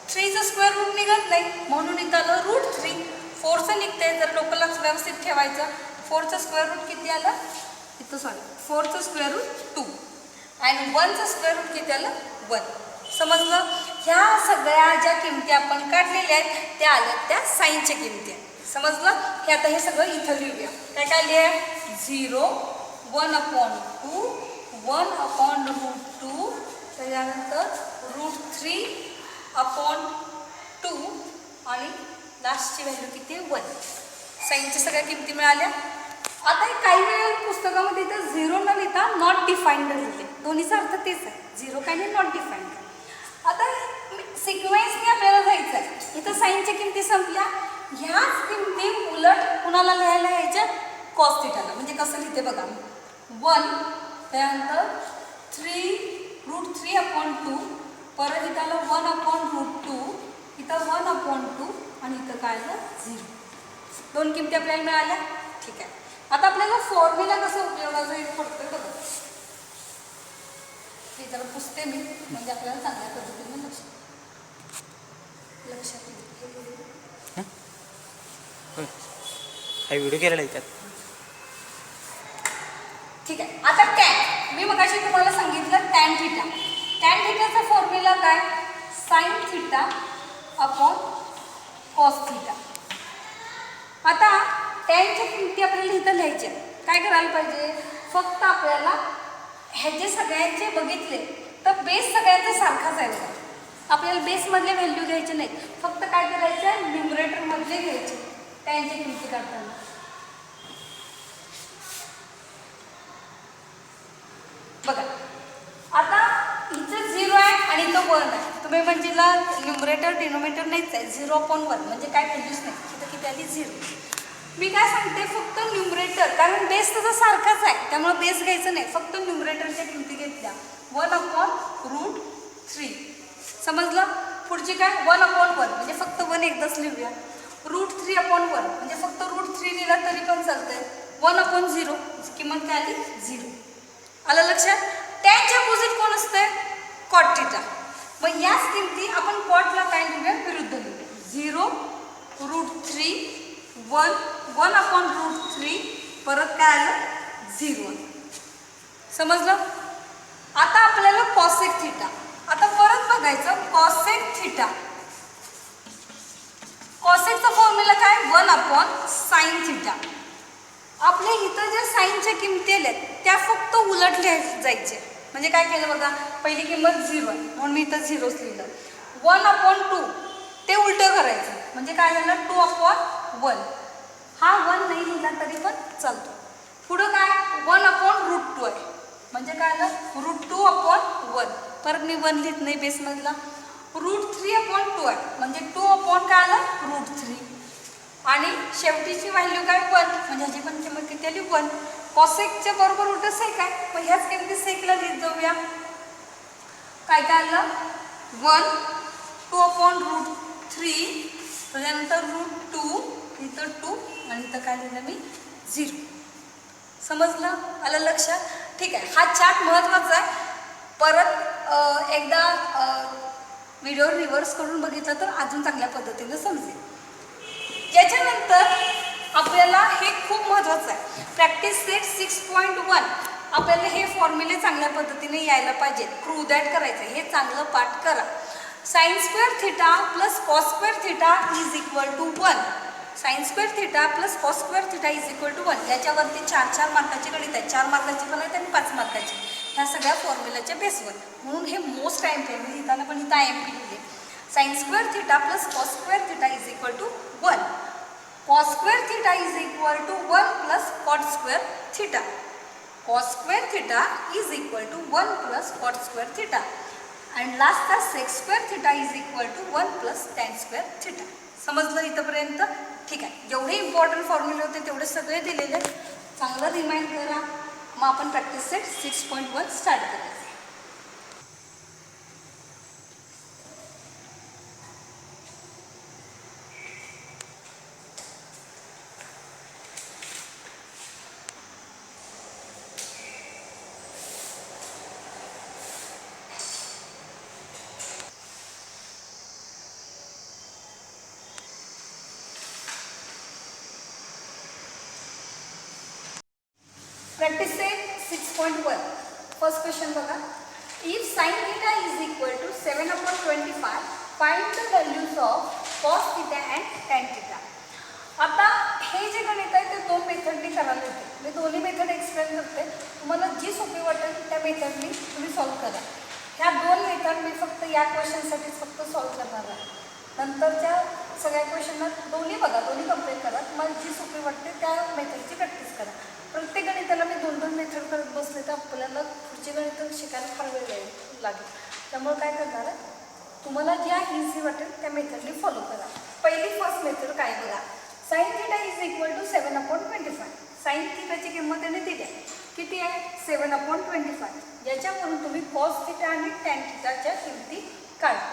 3चं स्क्वेअर रूट निघत नाही म्हणून इथं आलं √3. 4चं निघते, जर डोकं लक्ष व्यवस्थित ठेवायचं. 4चं स्क्वेअर रूट किती आलं इथं, सॉरी 4चं स्क्वेअर रूट 2 आणि 1चं स्क्वेअर रूट किती आलं 1. समजलं. ह्या सगळ्या ज्या किमती आपण काढलेल्या आहेत त्या आल्या त्या साईनच्या किमती आहेत. समजलं. हे आता हे सगळं इथं लिहूया. काय काय लिहूया, 0, 1/2, 1/√2, त्याच्यानंतर √3/2 आणि लास्टची व्हॅल्यू किती 1. साईनच्या सगळ्या किमती मिळाल्या. आता काही वेळेला पुस्तकामध्ये इथं 0 न लिहिता नॉट डिफाईन्ड लिहिले. दोन्हीचा अर्थ तेच आहे, 0 काय नाही नॉट डिफाईन्ड. आता सिक्वेन्सने आपल्याला जायचं आहे. इथं साईनच्या किमती संपल्या. ह्याच किमती उलट कुणाला लिहायला यायच्या कॉस थिटाला. म्हणजे कसं लिहिते बघा, 1 त्यानंतर 3√3/2 परत इथं आलं 1/√2, इथं 1/2 आणि इथं काय आलं 0. 2 किमती आपल्याला मिळाल्या. ठीक आहे. आता आपल्याला फॉर्म्युला कसं उपयोगाचा येत पडतोय बघा. हे जरा पुसते मी म्हणजे आपल्याला चांगल्या पद्धतीने लक्षात येईल.
काही व्हिडिओ केलेला आहे त्यात.
ठीक आहे. आता टॅन, मी मगाशी तुम्हाला सांगितलं टॅन थिटा. टॅन थिटाचा फॉर्म्युला काय? Sign theta upon cos theta. आता टॅनच्या किमती आपल्याला इथं लिहायच्या. काय करायला पाहिजे? फक्त आपल्याला ह्याचे सगळ्यांचे बघितले तर बेस सगळ्यांचा सारखाच आहे बघा. आपल्याला बेसमधले व्हॅल्यू घ्यायचे नाहीत, फक्त काय करायचं आहे न्यूमरेटरमधले घ्यायचे टॅनच्या किमती काढताना. बघा आता इथं 0 आहे आणि इथं 1 आहे. तुम्ही म्हणजे न्यूमरेटर डिनोमिनेटर नाहीच आहे. 0/1 म्हणजे काय व्हॅल्यूच नाही. तिथं किती आली? 0. मी काय सांगते फक्त न्यूमरेटर, कारण बेस त्याचा सारखाच आहे त्यामुळे बेस घ्यायचं नाही, फक्त न्यूमरेटरच्या किमती घेतल्या. 1/√3. समजलं? पुढची काय? 1/1 म्हणजे फक्त 1 एकदाच लिहूया. √3/1 म्हणजे फक्त √3 लिहिला तरी पण चालतंय. 1/0 किंमत काय आली? 0. आलं लक्षात? टॅनचे अपोजिट कोण असते? Cot theta. मग याच किमती आपण कॉटला काय लिहूया? विरुद्ध लिहूया. 0 √3 1 1/√3 परत काय आलं? 0. समजलं? आता आपल्याला कॉसेक थिटा. आता परत बघायचं कॉसेक थिटा. कॉसेकचा फॉर्म्युला काय? 1/sin theta. आपल्या इथं ज्या साईनच्या किमती आल्यात त्या फक्त उलटल्या जायच्या. म्हणजे काय केलं बघा, पहिली किंमत 0 आहे म्हणून मी इथं 0च लिहिलं. 1/2 ते उलटं करायचं म्हणजे काय झालं? 2/1. हा 1 नाही लिहिला तरी पण चालतो. पुढं काय? 1/√2 आहे म्हणजे काय आलं? √2/1. परत मी 1 लिहित नाही बेसमधला. √3/2 आहे म्हणजे 2 काय आलं? √3. आणि शेवटीची व्हॅल्यू काय? 1 म्हणजे ह्याची पण किंमत किती आली? 1. कॉसेकच्या बरोबर उलटं सेक आहे मग ह्याच किमती सेकला लिहित जाऊया. काय काय आलं? 1 2/√3 त्याच्यानंतर √2 इथं 2 आणि इथं काय लिहिलं मी? 0. समजलं? आलं लक्षात? ठीक आहे. हा चार्ट महत्त्वाचा आहे. परत एकदा व्हिडिओ रिव्हर्स करून बघितलं तर अजून चांगल्या पद्धतीनं समजेल. याच्यानंतर आपल्याला हे खूप महत्त्वाचं आहे. प्रॅक्टिस सेट 6.1 आपल्याला हे फॉर्म्युले चांगल्या पद्धतीने यायला पाहिजेत. प्रूव्ह दॅट करायचं. हे चांगलं पाठ करा. sin² theta plus cos² theta is equal to 1. sin² theta plus cos² theta is equal to 1. याच्यावरती 4 मार्काची गणित आहे. 4 मार्काची पण आहेत आणि 5 मार्काची. ह्या सगळ्या फॉर्म्युलाच्या बेसवर. म्हणून हे मोस्ट IMP आहे. लिहिताना पण इथं IMP लिहिले. sin² theta plus cos² theta is equal to 1. cos² theta is equal to 1 plus cot² theta. cos² theta is equal to 1 plus cot² theta. आणि लास्टचा sec² theta is equal to 1 plus tan² theta. समजलं इथंपर्यंत? ठीक आहे. जेवढे important फॉर्म्युले होते तेवढे सगळे दिलेले. चांगलं रिमाइंड करा. मग आपण प्रॅक्टिस सेट 6.1 स्टार्ट करायचं. Practice set 6.1. फर्स्ट क्वेश्चन बघा. If sin θ is equal to 7/25 find the values of cos θ and tan θ. आता हे जे गणित आहे ते 2 मेथडनी करायला येते. मी दोन्ही मेथड एक्सप्लेन करते. तुम्हाला जी सोपी वाटेल त्या मेथडनी तुम्ही सॉल्व करा. ह्या 2 मेथड मी फक्त या क्वेश्चनसाठीच फक्त सॉल्व करणार आहे. नंतरच्या सगळ्या क्वेश्चनला दोन्ही बघा, दोन्ही कम्पेअर करा. तुम्हाला जी सोपी वाटते त्या मेथडची प्रॅक्टिस करा. प्रत्येक गणिताला मी 2-2 मेथड करत बसले तर आपल्याला पुढची गणितं शिकायला फार वेळ लागेल. त्यामुळे काय करणार आहे, तुम्हाला ज्या इझी वाटेल त्या मेथडनी फॉलो करा. पहिली फर्स्ट मेथड काय बघा. sin θ is equal to 7/25. sin θ ची किंमत त्याने दिली आहे. किती आहे? 7/25. याच्यावरून तुम्ही cos θ आणि tan θ च्या किमती काढा.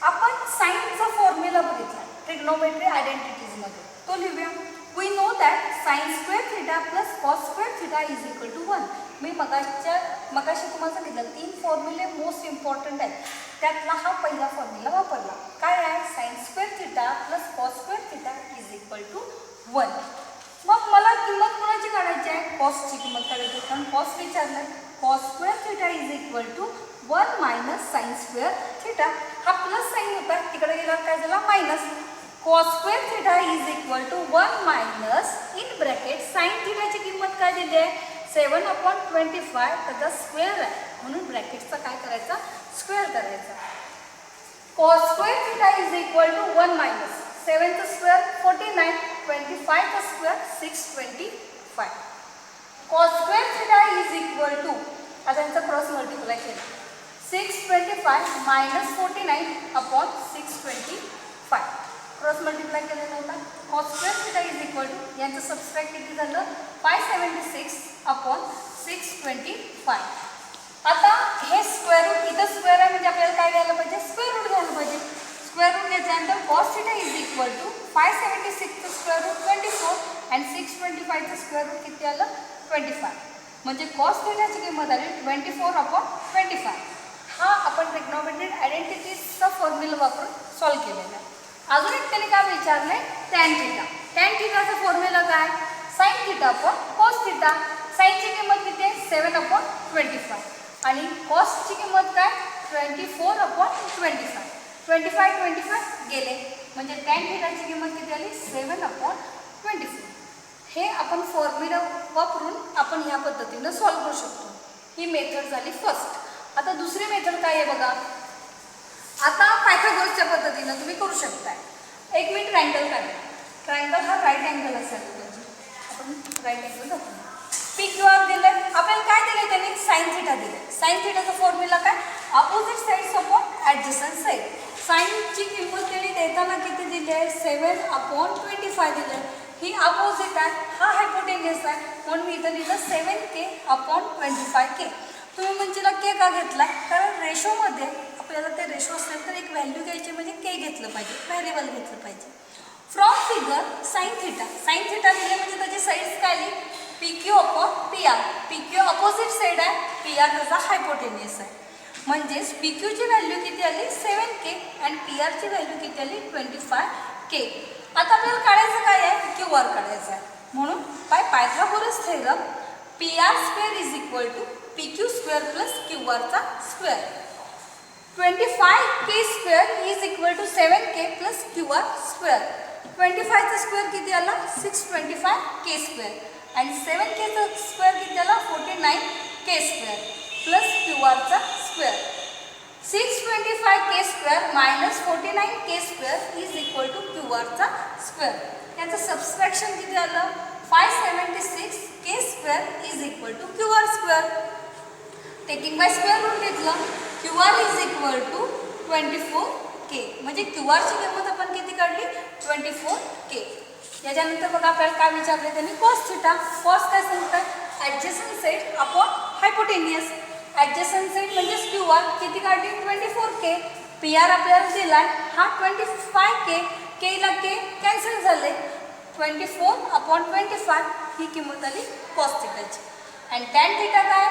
आपण साइनचा फॉर्म्युला बघितला ट्रिग्नोमेट्री आयडेंटिटीजमध्ये, तो लिहूया. We know that sin² θ plus cos² θ is equal to 1. मी मगाशी तुम्हाला सांगितलं 3 फॉर्म्युले मोस्ट इम्पॉर्टंट आहेत. त्यातला हा पहिला फॉर्म्युला वापरला. काय आहे? sin² θ plus cos² θ is equal to 1. मग मला किंमत कोणाची काढायची आहे, कॉसची किंमत काढायची आहे, कारण कॉस विचारलं. Cos square theta is equal to 1 minus sine square theta. हा प्लस साईन होता, तिकडे गेल्यावर काय झाला minus. Cos square theta is equal to 1 minus in bracket sine थिटाची किंमत काय दिली आहे, 7/25. त्याचा स्क्वेअर आहे म्हणून ब्रॅकेटचा काय करायचा, स्क्वेअर करायचा. Cos square theta is equal to 1 minus 7चा स्क्वेअर 49, 25चा square 625. Cos square theta is equal to, आता यांचा क्रॉस मल्टिप्लाय केला, 625 मायनस 49 अपॉन 625. क्रॉस मल्टिप्लाय केलेला होता. Cos square theta is equal to, यांचं सबस्ट्रॅक्ट किती झालं, 576 अपॉन 625. आता हे स्क्वेअर रूट, इथं स्क्वेअर आहे म्हणजे आपल्याला काय घ्यायला पाहिजे, स्क्वेअर रूट घ्यायला पाहिजे. स्क्वेअर रूट घ्यायच्यानंतर cos theta is equal to 576चं स्क्वेअर रूट 24 आणि 625चं स्क्वेअर रूट किती आलं, 25. म्हणजे कॉस थिटाची किंमत आली 24/25. हा आपण ट्रिग्नोमेट्रिक आयडेंटिटीजचा फॉर्म्युला वापरून सॉल्व्ह केलेला आहे. अजून एक त्याने काय विचारलं आहे, टॅन थिटा. टॅन थिटाचा फॉर्म्युला काय, sine theta upon cos theta. साईनची किंमत किती आहे, 7/25 आणि कॉसची किंमत काय, 24/25. 25 गेले म्हणजे टॅन थिटाची किंमत किती आली, 7/24. हे आपण फॉर्म्युला वापरून आपण ह्या पद्धतीनं सॉल्व्ह करू शकतो. ही मेथड झाली फर्स्ट. आता दुसरी मेथड काय आहे बघा. आता पायथागोरसच्या पद्धतीनं तुम्ही करू शकताय. एक मी ट्रायंगल काढला. ट्रायंगल हा राईट अँगल असायला पाहिजे. आपण राईट अँगल दाखवू. पी क्यू आर दिलं, आपल्याला काय दिलं त्यांनी, साईन थिटा दिलं. साईन थिटाचा फॉर्म्युला काय, opposite sides upon adjacent side. साईनची किंमत त्यांनी देताना किती दिली आहे, 7/25 दिली आहे. ही अपोजिट आहे, हा हायपोटेन्युस आहे म्हणून मी इथं लिहिलं 7k/25k. तुम्ही म्हणजे के का घेतला, कारण रेशोमध्ये आपल्याला ते रेशो असेल तर एक व्हॅल्यू घ्यायची म्हणजे के घेतलं पाहिजे, व्हेरिएबल घेतलं पाहिजे. From figure sine theta, sine theta दिले म्हणजे त्याची साईड्स काय आली, P Q upon P R. P Q opposite side आहे, पी आर त्याचा हायपोटेन्युस आहे. म्हणजेच पी क्यूची व्हॅल्यू किती आली, 7k आणि पी आरची व्हॅल्यू किती आली, 25k. आता आपल्याला काढायचं काय आहे, क्यू आर काढायचं आहे. म्हणून by Pythagoras theorem P R square is equal to P Q square plus Q आरचा स्क्वेअर. 25k square is equal to 7k plus Q R square. 25चा स्क्वेअर किती आला, 625k स्क्वेअर आणि 7kचा स्क्वेअर किती आला, 49k स्क्वेअर प्लस क्यू आरचा स्क्वेअर. 625k square minus 49k square is equal to Q आरचा स्क्वेअर. याचं सबस्ट्रॅक्शन किती आलं, 576k square is equal to Q R square. Taking by square root घेतलं, Q R is equal to 24k. म्हणजे Q आरची किंमत आपण किती काढली, 24k. याच्यानंतर बघा आपल्याला काय विचारले त्यांनी, कॉस थिटा. कॉस काय सांगतात, ॲडजसंट साईड अपॉन हायपोटेन्युअस. ॲडजसंट साईड म्हणजेच क्यू आर किती काढली, 24k. पी आर आपल्याला दिला हा 25k. केला के कॅन्सल झाले, 24/25 ही किंमत आली कॉस थिटाची. आणि टॅन थिटा काय,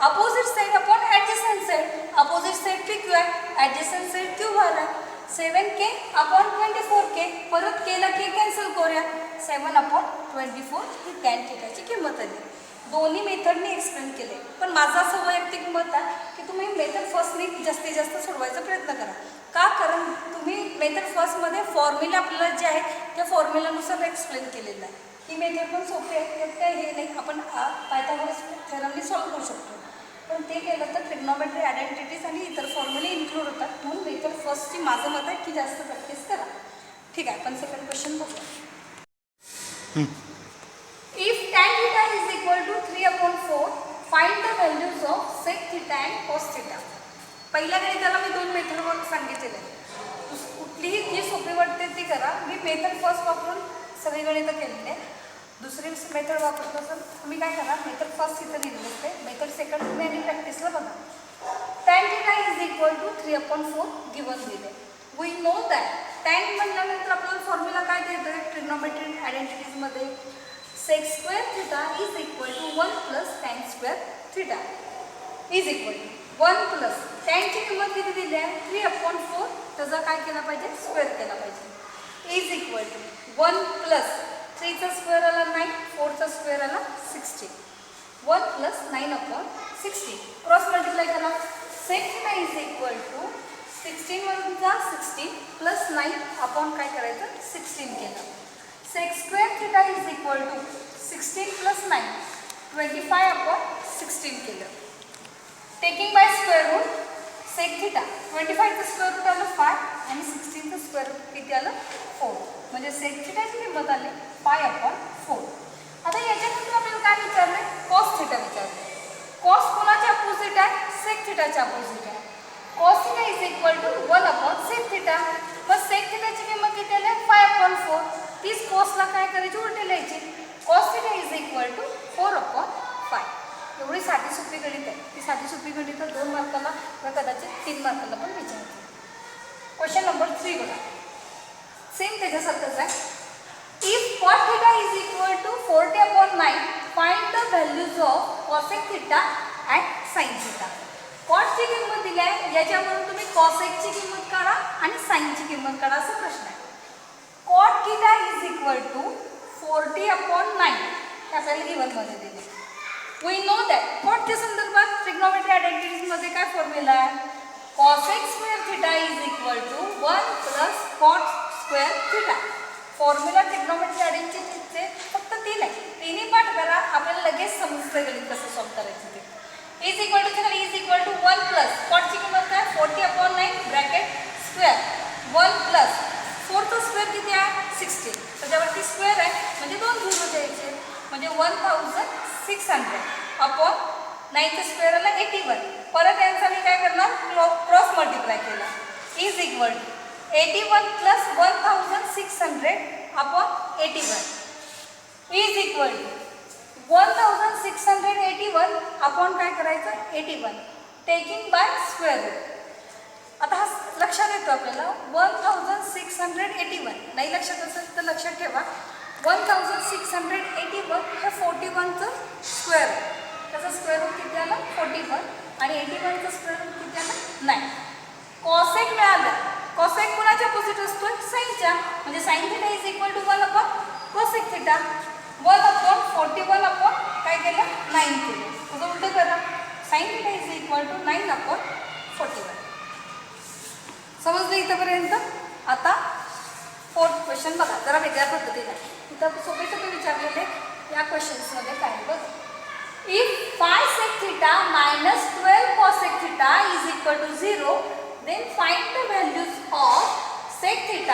opposite side upon adjacent side. Opposite side P Q आहे, ॲडजसंट साईड क्यू आर आहे. 7k/24k. परत केला के कॅन्सल करूया, 7/24 ही टॅन थिटाची किंमत आली. दोन्ही मेथडने एक्सप्लेन केले, पण माझं असं वैयक्तिक मत आहे की तुम्ही मेथड फर्स्टने जास्तीत जास्त सोडवायचा प्रयत्न करा. का, कारण तुम्ही मेथड फर्स्टमध्ये फॉर्म्युले आपल्याला जे आहेत त्या फॉर्म्युलानुसार एक्सप्लेन केलेलं आहे. ही मेथड पण सोपी आहे, त्यात काय हे नाही, आपण पायथागोरस थेरमने सॉल्व्ह करू शकतो. पण ते केलं तर ट्रिग्नोमेट्री आयडेंटिटीज आणि इतर फॉर्म्युले इन्क्लूड होतात. म्हणून मेथड फर्स्टची माझं मत आहे की जास्त प्रॅक्टिस करा. ठीक आहे, आपण सेकंड क्वेश्चन बघूया. If tan theta is equal to 3/4, find the values of sec theta and cos theta. पहिल्या गणिताला मी दोन मेथडवर सांगितलेले आहे. कुठलीही जी सोपी वाटते ती करा. मी मेथड फर्स्ट वापरून सगळी गणितं केलेली आहे. दुसरी मेथड वापरत असेल तुम्ही काय करा, मेथड फर्स्ट इथं लिहिलेली असते, मेथड सेकंड तुम्ही आणि प्रॅक्टिसला बघा. tan theta is equal to 3/4 given दिले. वी नो दॅट tan म्हटल्यानंतर आपल्याला फॉर्म्युला काय देतो trigonometric आयडेंटिटीजमध्ये, sec square theta is equal to 1 plus tan square theta is equal to 1 plus tan ची किंमत किती दिली आहे, 3/4. त्याचा काय केला पाहिजे, स्क्वेअर केला पाहिजे, इज इक्वल टू 1 प्लस 3चा स्क्वेअर आला 9, 4चा स्क्वेअर आला 16. 1 + 9/16. क्रॉस मल्टिप्लाय करा. sec θ इज इक्वल टू 16 वरचा 16 + 9 आपण काय करायचं 16 केलं. sec² θ इज इक्वल टू 16 + 9 25/16 केलं. Taking by square root sec θ 25चं स्क्वेअर रूट आलं 5 आणि 16चं स्क्वेअर रूट किती आलं 4. म्हणजे sec θ ची किंमत आली 5/4. आता याच्यानंतर आपल्याला काय विचारलंय cos θ विचारलंय. cos कोणाच्या अपोजिट आहे sec θ च्या अपोजिट आहे. cos θ is equal to 1/sec θ. मग sec θ ची किंमत किती आली 5/4. तीच cos ला काय करायची उलटी लिहायची. cos θ is equal to 4/5. एवढी साधी सोपी गणित आहे. ती साधी सोपी गणित 2 मार्काला किंवा कदाचित 3 मार्काला पण विचारते. क्वेश्चन नंबर 3 बघा. सेम त्याच्यासारखंच आहे. If cot θ is equal to 40/9 find the values of cosec θ and sin θ. cot ची किंमत दिली आहे, याच्यावरून तुम्ही cosec ची किंमत काढा आणि sin ची किंमत काढा असा प्रश्न आहे. cot θ इज इक्वल टू 40/9 आपल्याला गिवन मध्ये दिले. वी नो दॅट cot च्या संदर्भात ट्रिग्नोमेट्री आयडेंटिटीज मध्ये काय फॉर्म्युला आहे cosec² θ is equal to 1 + cot² θ. Formula trigonometry आयडेंटिटीजचे फक्त 3 आहे. तिन्ही पाठ करा, आपल्याला लगेच समजतं गणित कसं सॉल्व करायचं ते. इज इक्वल टू च्या इज इक्वल टू 1 + cot ची किंमत काय 40/9 ब्रॅकेट स्क्वेअर 1 + 4चा स्क्वेअर किती आहे 16. त्याच्यावरती स्क्वेअर आहे म्हणजे 2 झिरो द्यायचे म्हणजे 1600 अपॉन 9चा स्क्वेअर आला 81. परत यांचा मी काय करणार क्रॉस मल्टिप्लाय केला. Is equal to 81 + 1600 upon 81 is equal to 1681 upon काय करायचं 81 टेकिंग बाय स्क्वेअर रूट. आता हा लक्षात येतो आपल्याला 1681 नाही लक्षात असेल तर लक्षात ठेवा 1681 हे 41चं स्क्वेअर आहे. त्याचा स्क्वेअर रूट किती आला 41 आणि 81चं स्क्वेअर रूट किती आला 9. कॉसेक मिळालं. कॉसेक कोणाच्या अपोजिट असतो साइनच्या म्हणजे sin θ is equal to 1/cosec θ 1/41 काय केलं 9 केलं. तुझं उलटं करा sin θ इज इक्वल टू 9/41. समजलं इथंपर्यंत. आता 4th क्वेश्चन बघा जरा वेगळ्या पद्धतीने. इथं सोपे सोपे विचारलेले या क्वेश्चन्समध्ये काय बघ. If 5 sec θ minus 12 cosec θ is equal to 0, then find the values of sec θ,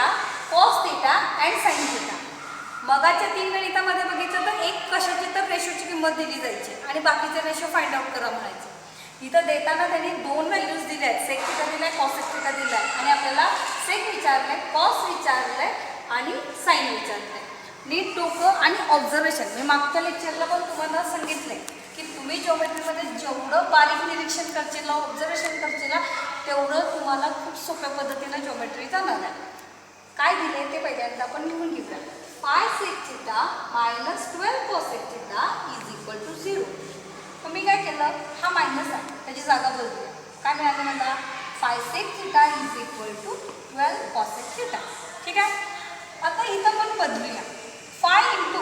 cos θ and sin θ. मगाच्या 3 गणितामध्ये बघितलं तर एक कशाची तर रेशोची किंमत दिली जायची आणि बाकीचे रेशो फाइंड आउट करा म्हणायचे. इथं देताना त्यांनी 2 व्हॅल्यूज दिल्या आहेत. sec θ दिलाय cosec θ दिलाय आणि आपल्याला sec विचारलंय cos विचारलंय आणि sin विचारलंय. नीट डोकं आणि ऑब्झर्वेशन मी मागच्या लेक्चरला पण तुम्हाला सांगितलंय की तुम्ही जिओमेट्रीमध्ये जेवढं बारीक निरीक्षण करशील ऑब्झर्वेशन करशील तेवढं तुम्हाला खूप सोप्या पद्धतीने जिओमेट्री जाणार आहे. काय दिले ते पहिल्यांदा आपण लिहून घेऊया. 5 sec θ minus 12 cosec θ is equal to 0. मग मी काय केलं हा मायनस आहे त्याची जागा बदलूया. काय मिळालं मला 5 sec θ is equal to 12 cosec θ. ठीक आहे. आता इथं पण बदलूया 5 ×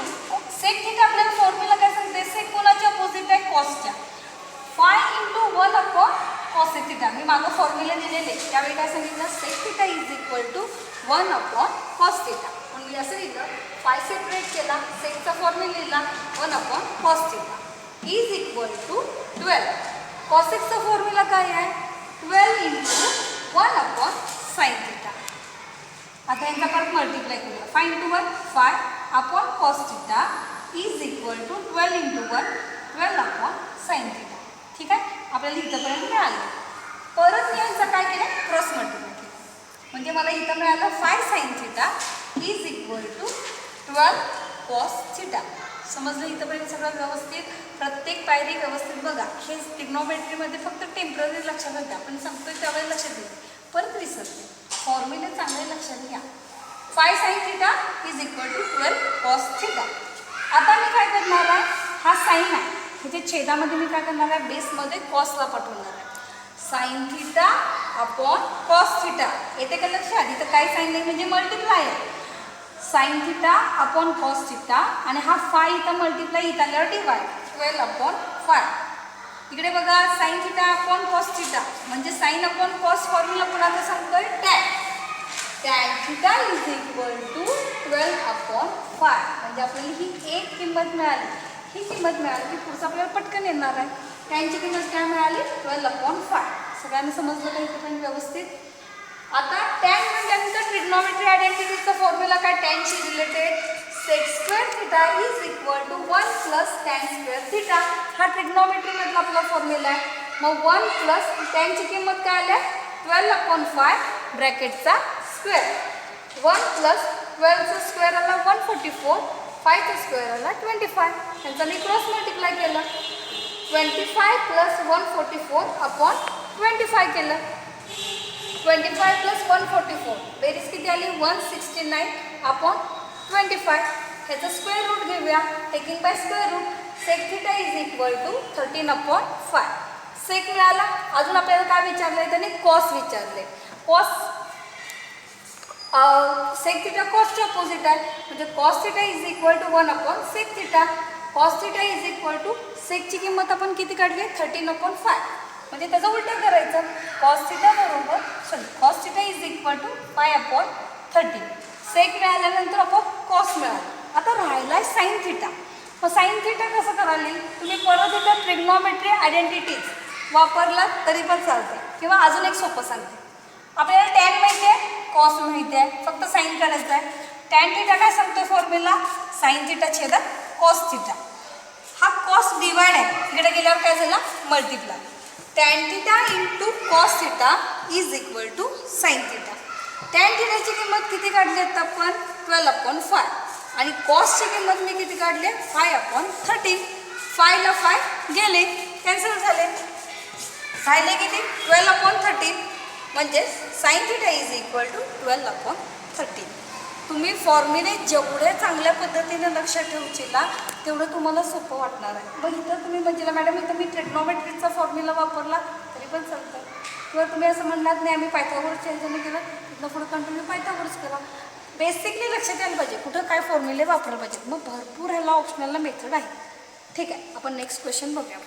sec θ आपल्याला फॉर्म्युला काय सांगते sec कोणाच्या अपोजिट आहे cosच्या 5 × 1/cosec θ. मी मागं फॉर्म्युला दिलेले त्यावेळी काय सांगितलं sec θ is equal to 1/cos θ. म्हणून मी असं लिहिलं 5 सेपरेट केला सेकचा फॉर्म्युला लिहिला 1/cos θ इज इक्वल टू 12. कॉसेकचा फॉर्म्युला काय आहे 12 × 1/sin θ. आता यांचा परत मल्टिप्लाय करूया 5 × 1 5/cos θ is equal to 12 × 1 12/sin θ. ठीक आहे. आपल्याला इथंपर्यंत मिळालं. परत यांचा काय केलं क्रॉस मल्टिप्लाय केलं म्हणजे मला इथं मिळालं 5 sin θ is equal to 12 cos θ. समजलं इथंपर्यंत सगळं व्यवस्थित. प्रत्येक पायरी व्यवस्थित बघा. हे ट्रिग्नोमेट्रीमध्ये फक्त टेम्पररी लक्षात घ्या. आपण सांगतोय त्यावेळेला लक्षात घ्या परत विसरते. फॉर्म्युले चांगले लक्षात घ्या. 5 sin θ is equal to 12 cos θ. आता मी काय करणार आहे हा साईन आहे ह्याच्या छेदामध्ये मी काय करणार आहे बेसमध्ये कॉसला पाठवणार आहे. sin θ upon cos θ. येते का लक्षात. इथं काय साईन नाही म्हणजे मल्टिप्लाय आहे. Sign theta upon cos theta आणि हा फाय इथं मल्टिप्लाय इथं आल्यावर डिवाइड 12/5. इकडे बघा sine theta upon cos theta म्हणजे साइन अपॉन कॉस फॉर्म्युला कुणाचा सांगतोय tan. Tan theta is equal to 12/5 म्हणजे आपल्याला ही एक किंमत मिळाली. ही किंमत मिळाली की पुढचं आपल्याला पटकन येणार आहे. टॅनची किंमत काय मिळाली 12/5. सगळ्यांना समजलं का इथं व्यवस्थित. आता टॅन म्हटल्यानंतर ट्रिग्नॉमेट्री आयडेंटिटीचा फॉर्म्युला काय टॅनशी related sec square theta is equal to 1 plus tan square theta. हा ट्रिग्नॉमेट्री मधला आपला फॉर्म्युला आहे. मग 1 प्लस टॅनची किंमत काय आल्या 12/5 ब्रॅकेटचा स्क्वेअर. 1 प्लस 12चा स्क्वेअर आला 144, 5चा स्क्वेअर आला 25. त्यांचा मी क्रॉस मल्टिप्लाय केलं. 25 प्लस 144 अपॉन 25 केलं. 25 प्लस 144 बेरीज किती आली 169 अपॉन 25. ह्याचं स्क्वेअर रूट घेऊया. Taking by square root sec theta is equal to 13/5. Sec मिळाला. अजून आपल्याला काय विचारलंय त्याने कॉस विचारले. कॉस सेक थिटा कॉसच्या अपोजिट आहे म्हणजे cos theta is equal to 1 sec theta. Cos theta is equal to सेकची किंमत आपण किती काढली 13/5 म्हणजे त्याचं उलटं करायचं. कॉस थिटा बरोबर cos theta is equal to 5/30. Sec मिळाल्यानंतर आपोआप कॉस मिळाला. आता राहिला आहे साइन थिटा. मग साइन थिटा कसं कराल तुम्ही परत एकदा ट्रिग्नॉमेट्री आयडेंटिटीज वापरला तरी पण चालते किंवा अजून एक सोपं सांगते. आपल्याला टॅन माहिती आहे कॉस माहिती आहे फक्त साइन करायचं आहे. टॅन थिटा काय सांगतो फॉर्म्युला साइन थिटा छेदात कॉस थिटा. हा कॉस डिवाइड आहे इकडे गेल्यावर काय झाला multiply. Tan theta into cos theta is equal to sine theta. Tan थिटाची किंमत किती काढली आहेत आपण 12/5 आणि कॉसची किंमत मी किती काढली 5/13. 5 ला 5 गेले कॅन्सल झाले. राहिले किती 12/13 म्हणजे sine theta is equal to 12/13. तुम्ही फॉर्म्युले जेवढे चांगल्या पद्धतीने लक्षात ठेवशीला तेवढं तुम्हाला सोपं वाटणार आहे. मग इथं तुम्ही म्हणजे मॅडम इथं मी ट्रिग्नॉमेट्रीचा फॉर्म्युला वापरला तरी पण चालतं किंवा तुम्ही असं म्हणणार नाही आम्ही पायथागोरसच्या ह्याच्याने केलं तिथनं पुढं कंटिन्यू पायथागोरस करा. बेसिकली लक्षात यायला पाहिजे कुठं काय फॉर्म्युले वापरले पाहिजेत. मग भरपूर ह्याला ऑप्शनलला मेथड आहे. ठीक आहे आपण नेक्स्ट क्वेश्चन बघूया.